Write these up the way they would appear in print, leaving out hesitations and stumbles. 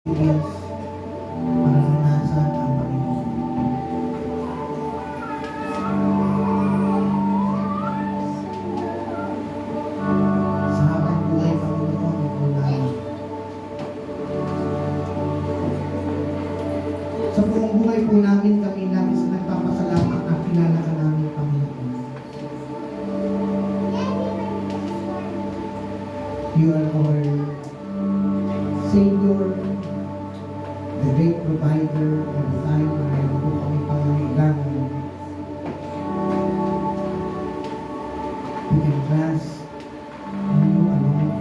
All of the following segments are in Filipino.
Diyos, maranasan ang Panginoon. Sa habang buhay, Panginoon, ito namin. Sa buong buhay po namin, kami labis na nagpapasalamat na kilala ka namin, Panginoon. You are our Savior, the great provider of the time na mayroon po kami pangangailangan. We can trust on you alone.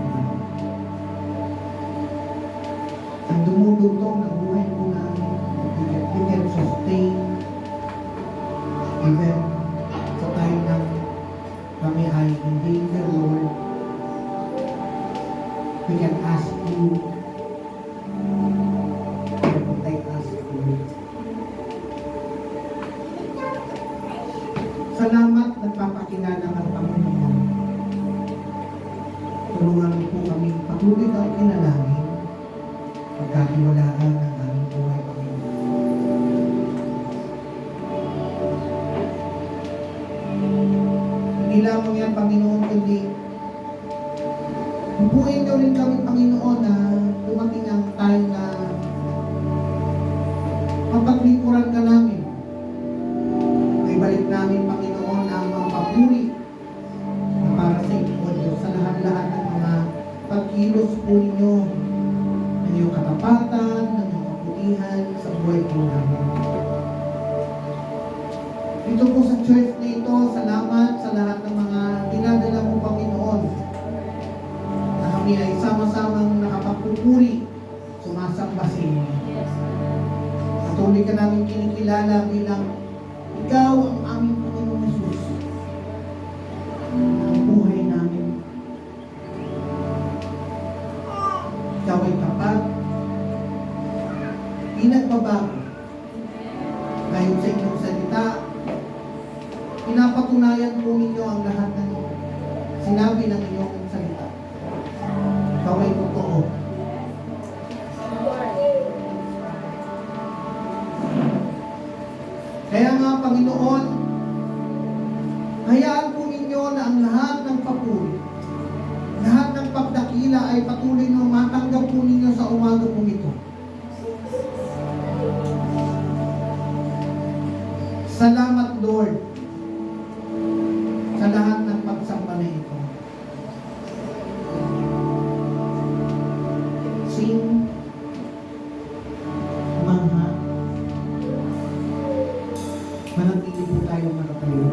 Ang dumudugtong ng buhay po namin, we can sustain even sa time na kami ay in danger, Lord. We can ask you to protect us, Lord. Salamat, nagpapakilala ng Panginoon. Tulungan mo po kami patuloy kang kinalangin, pagkatiwalaan ng aming buhay, Panginoon. Hindi lamang yan, Panginoon, kundi bubuhin niyo rin kami, Panginoon, na dumating ang time na mapaglingkuran ka namin. Ay balik namin, Panginoon, ang mga papuri na para sa inyo, Diyos, sa lahat-lahat ng mga pagkilos po ninyo, ng iyong katapatan, ng iyong kaputihan sa buhay po namin. Dito po sa church na ito, salamat sa lahat ng mga dinadala mo, Panginoon. Kami ay sama-samang nakapagpupuri, sumasamba sa inyo. Patuloy ka namin kinikilala bilang ikaw ang aming Panginoon Jesus. Ang buhay namin. Ikaw ay tapat, di nagbabago. Ngayon sa inyong salita, pinapatunayan po ninyo ang lahat ng sinabi ng inyong salita. Ikaw ay totoo. Kaya nga, Panginoon, hayaan po ninyo na ang lahat ng papuri, lahat ng pagdakila ay patuloy na matanggap po ninyo sa umaga po ito. Salamat, Lord, sa lahat ng pagsamba na ito. Sing, mangha, manatili po tayong nakatayo.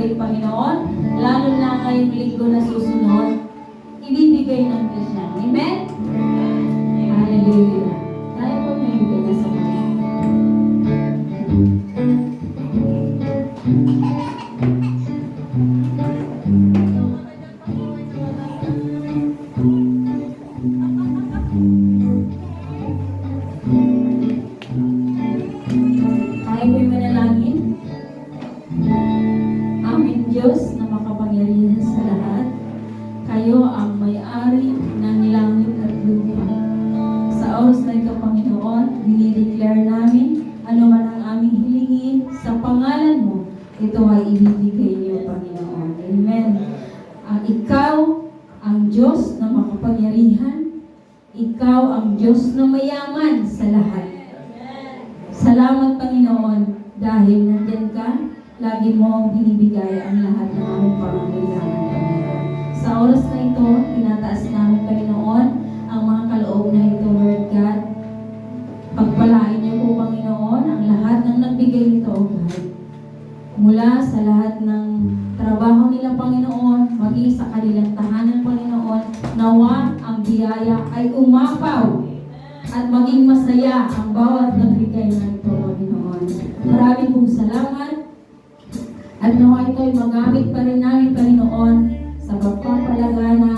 natin, Panginoon, lalo na ngayong linggo na susunod, ibibigay ng Diyos yan. Amen? Hallelujah. Tayo po may bigay na sa mga. Tayo po'y manalangin. Aming Diyos na makapangyarihan sa lahat, kayo ang may-ari ng langit at lupa. Sa oras na ito, Panginoon, dinideclare namin ano man ang aming hilingin sa pangalan mo, ito ay ibibigay niyo, Panginoon. Amen. Ikaw ang Diyos na makapangyarihan. Ikaw ang Diyos na mayaman sa lahat. Salamat, Panginoon, dahil nandiyan ka, lagi mo binibigay ang lahat ng aming pangangailangan, Panginoon. Sa oras na ito, tinataas namin, Panginoon, ang mga kaloob na ito, Lord God. Pagpalain niyo po, Panginoon, ang lahat ng nagbigay nito, O God. Mula sa lahat ng trabaho nila, Panginoon, maging sa kanilang tahanan, Panginoon, nawa ang biyaya ay umapaw at maging masaya ang bawat nagbigay na ito, Panginoon. Maraming pong salamat at nawa ito ay magamit pa rin namin, Panginoon, sa pagpapalagana,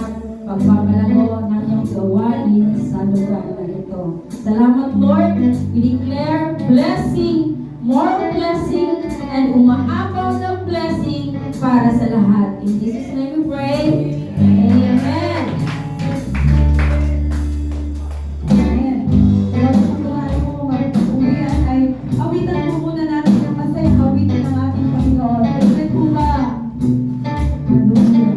pagpapalago ng iyong gawain sa lugar na ito. Salamat, Lord. We declare blessing, more blessing, and umaapaw na blessing para sa lahat. In Jesus' name we pray. Amen. Amen. Kaya sa buhay mo, magpag-uwian ay awitan mo muna natin ng masayang awitan ng ating Panginoon. Amen po ba? Hallelujah.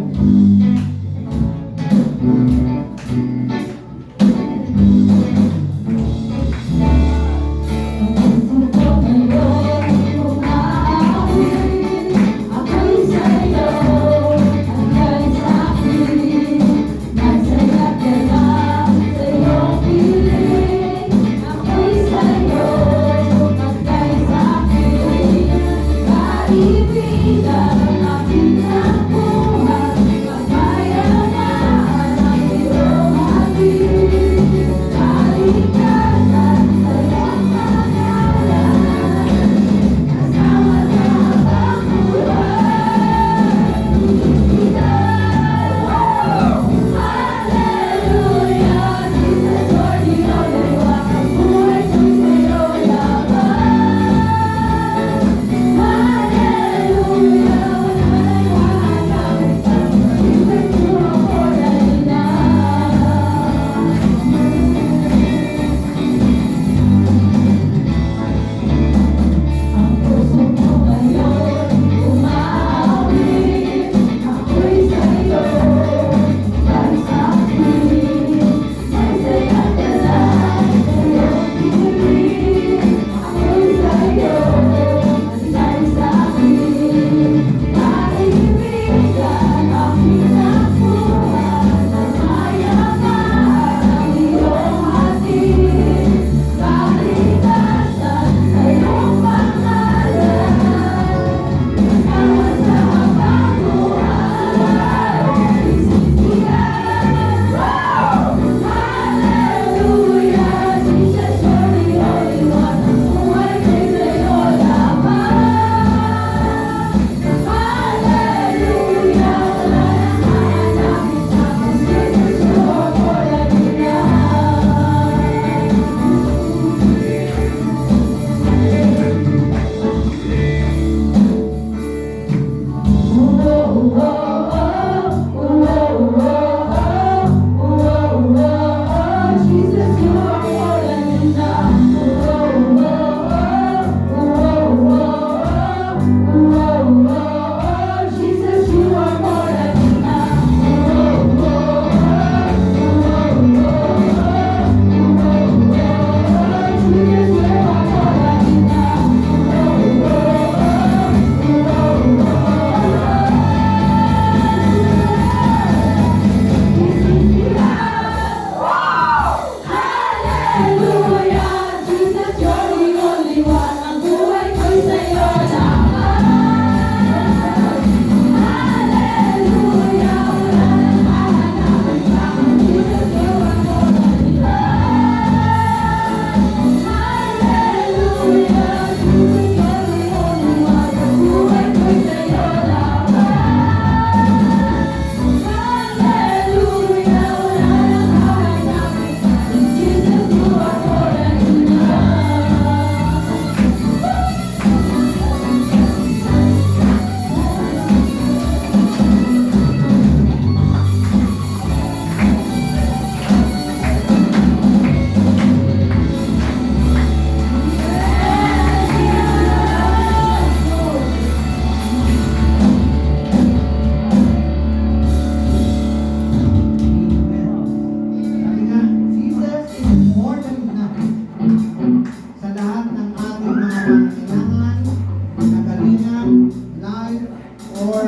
or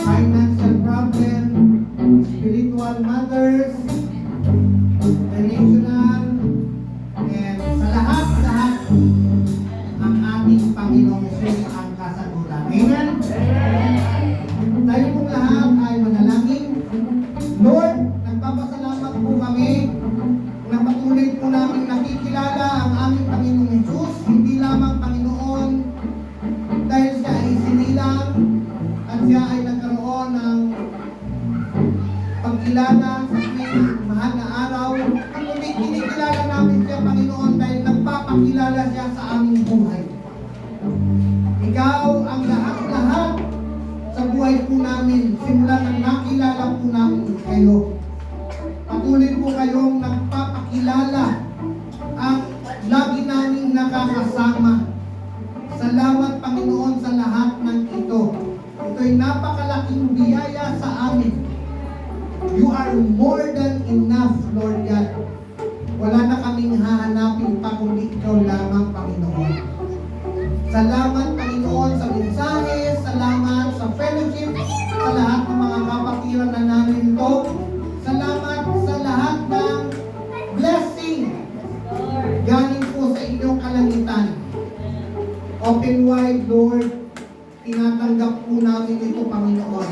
financial problem, spiritual matters, relational, and sa lahat-lahat, ang ating Panginoong Jesus ang kasagutan. Amen? Tayo pong lahat ay manalangin. Lord, nagpapasalamat po kami na patuloy po namin nakikilala ang aming Panginoong Jesus, hindi lamang Panginoon dahil siya ay sinilang at siya ay nagkaroon ng pagkilala sa aming mahal na araw, kundi kinikilala namin siya, Panginoon, dahil nagpapakilala siya sa aming buhay. Ikaw ang lahat-lahat sa buhay po namin, simula nang nakilala po namin kayo. Patuloy po kayong nagpapakilala at lagi naming nakakasama. Salamat, Panginoon, sa lahat ng ito. Ito'y napakalaking biyaya sa amin. You are more than enough, Lord God. Wala na kaming hahanapin pa kundi ikaw lamang, Panginoon. Salamat, Panginoon, sa mensahe, salamat sa fellowship, sa lahat ng mga kapatiran na namin ito. Salamat sa lahat ng blessing galing po sa inyong kalangitan. Open wide, Lord, tinatanggap po namin ito, Panginoon,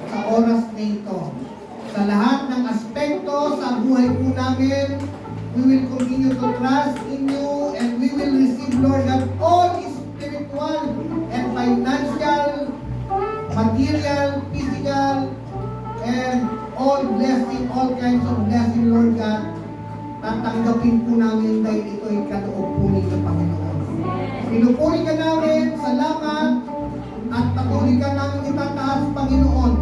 sa oras na ito. Sa lahat ng aspekto sa buhay po namin, we will continue to trust in you and we will receive, Lord, that all spiritual and financial, material, physical, and all blessing, all kinds of blessing, Lord God, tatanggapin po namin dahil ito ay kaloob po ninyo, Panginoon. Pinupuri ka namin, salamat, at patuloy ka namin itataas, Panginoon.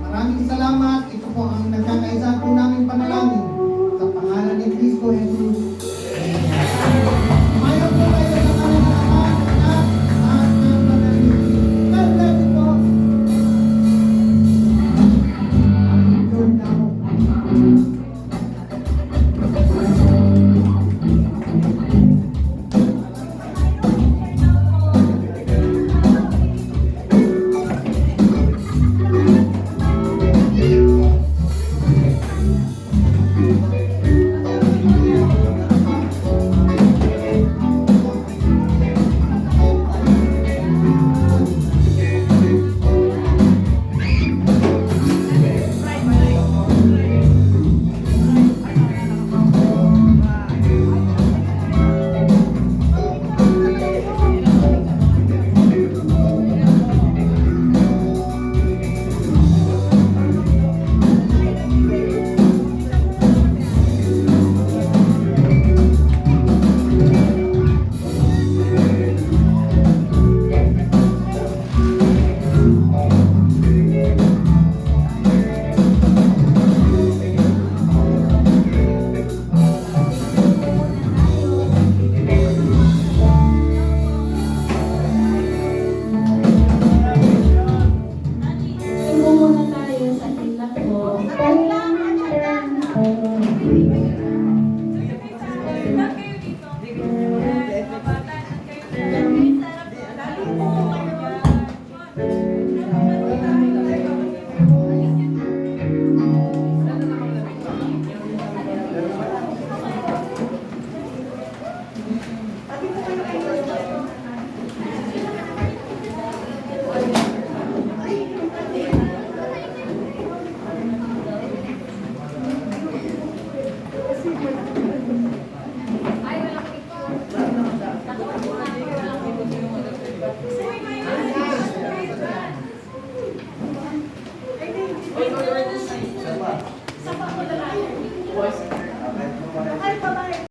Maraming salamat, ito po ang nagkakaisa po namin panalangin.